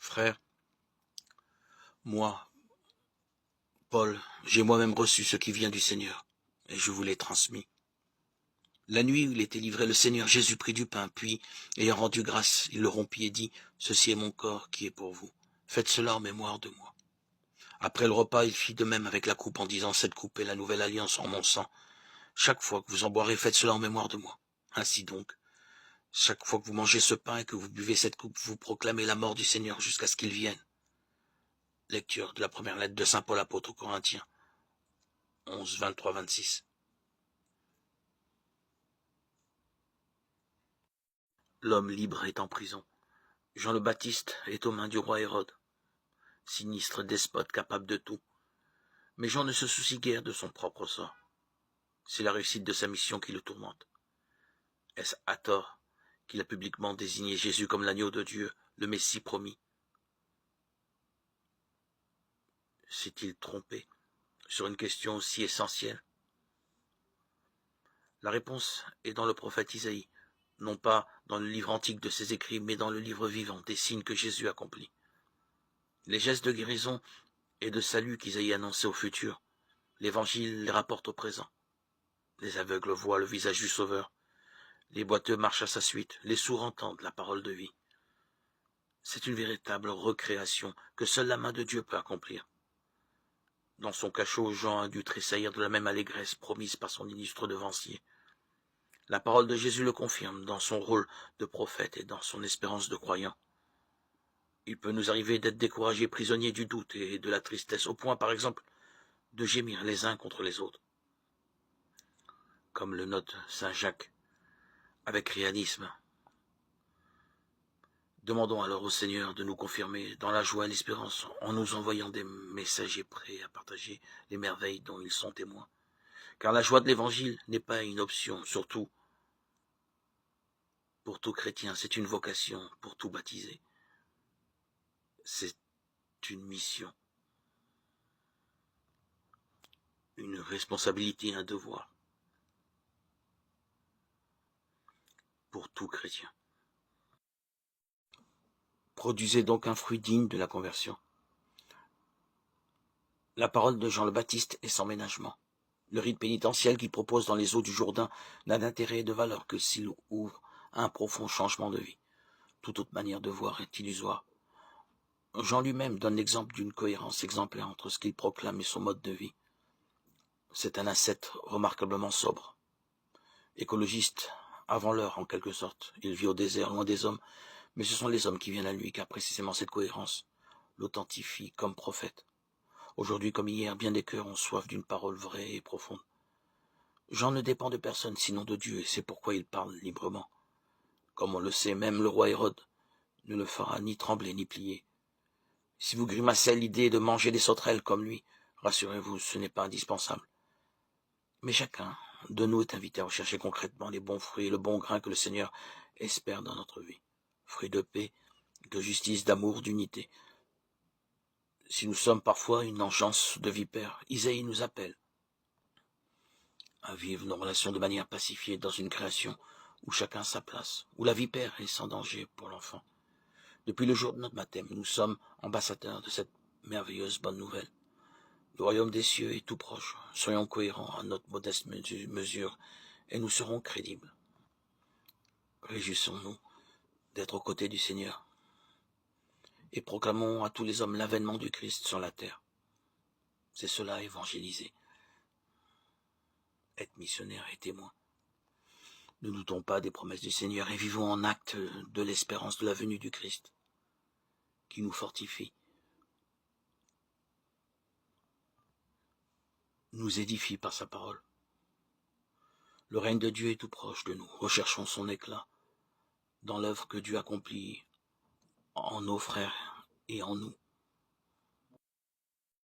Frère, moi, Paul, j'ai moi-même reçu ce qui vient du Seigneur, et je vous l'ai transmis. La nuit où il était livré, le Seigneur Jésus prit du pain, puis, ayant rendu grâce, il le rompit et dit, « Ceci est mon corps qui est pour vous. Faites cela en mémoire de moi. » Après le repas, il fit de même avec la coupe en disant, « Cette coupe est la nouvelle alliance en mon sang. Chaque fois que vous en boirez, faites cela en mémoire de moi. » Ainsi donc, chaque fois que vous mangez ce pain et que vous buvez cette coupe, vous proclamez la mort du Seigneur jusqu'à ce qu'il vienne. Lecture de la première lettre de saint Paul apôtre aux Corinthiens, 11, 23, 26. L'homme libre est en prison. Jean le Baptiste est aux mains du roi Hérode, sinistre despote capable de tout. Mais Jean ne se soucie guère de son propre sort. C'est la réussite de sa mission qui le tourmente. Est-ce à tort qu'il a publiquement désigné Jésus comme l'agneau de Dieu, le Messie promis? S'est-il trompé sur une question aussi essentielle? La réponse est dans le prophète Isaïe, non pas dans le livre antique de ses écrits, mais dans le livre vivant des signes que Jésus accomplit. Les gestes de guérison et de salut qu'Isaïe annonçait au futur, l'Évangile les rapporte au présent. Les aveugles voient le visage du Sauveur, les boiteux marchent à sa suite, les sourds entendent la parole de vie. C'est une véritable recréation que seule la main de Dieu peut accomplir. Dans son cachot, Jean a dû tressaillir de la même allégresse promise par son illustre devancier. La parole de Jésus le confirme dans son rôle de prophète et dans son espérance de croyant. Il peut nous arriver d'être découragés, prisonniers du doute et de la tristesse, au point, par exemple, de gémir les uns contre les autres. Comme le note saint Jacques, avec réalisme. Demandons alors au Seigneur de nous confirmer dans la joie et l'espérance en nous envoyant des messagers prêts à partager les merveilles dont ils sont témoins. Car la joie de l'Évangile n'est pas une option, surtout pour tout chrétien, c'est une vocation pour tout baptisé. C'est une mission, une responsabilité, un devoir pour tout chrétien. Produisez donc un fruit digne de la conversion. La parole de Jean le Baptiste est sans ménagement. Le rite pénitentiel qu'il propose dans les eaux du Jourdain n'a d'intérêt et de valeur que s'il ouvre un profond changement de vie. Toute autre manière de voir est illusoire. Jean lui-même donne l'exemple d'une cohérence exemplaire entre ce qu'il proclame et son mode de vie. C'est un ascète remarquablement sobre. Écologiste avant l'heure en quelque sorte. Il vit au désert, loin des hommes, mais ce sont les hommes qui viennent à lui, car précisément cette cohérence l'authentifie comme prophète. Aujourd'hui comme hier, bien des cœurs ont soif d'une parole vraie et profonde. Jean ne dépend de personne sinon de Dieu, et c'est pourquoi il parle librement. Comme on le sait, même le roi Hérode ne le fera ni trembler ni plier. Si vous grimacez à l'idée de manger des sauterelles comme lui, rassurez-vous, ce n'est pas indispensable. Mais chacun de nous est invité à rechercher concrètement les bons fruits et le bon grain que le Seigneur espère dans notre vie. Fruits de paix, de justice, d'amour, d'unité. Si nous sommes parfois une engeance de vipères, Isaïe nous appelle à vivre nos relations de manière pacifiée dans une création où chacun a sa place, où la vipère est sans danger pour l'enfant. Depuis le jour de notre baptême, nous sommes ambassadeurs de cette merveilleuse bonne nouvelle. Le royaume des cieux est tout proche. Soyons cohérents à notre modeste mesure et nous serons crédibles. Réjouissons-nous d'être aux côtés du Seigneur et proclamons à tous les hommes l'avènement du Christ sur la terre. C'est cela, évangéliser, être missionnaire et témoin. Ne doutons pas des promesses du Seigneur et vivons en acte de l'espérance de la venue du Christ qui nous fortifie, nous édifie par sa parole. Le règne de Dieu est tout proche de nous. Recherchons son éclat dans l'œuvre que Dieu accomplit en nos frères et en nous.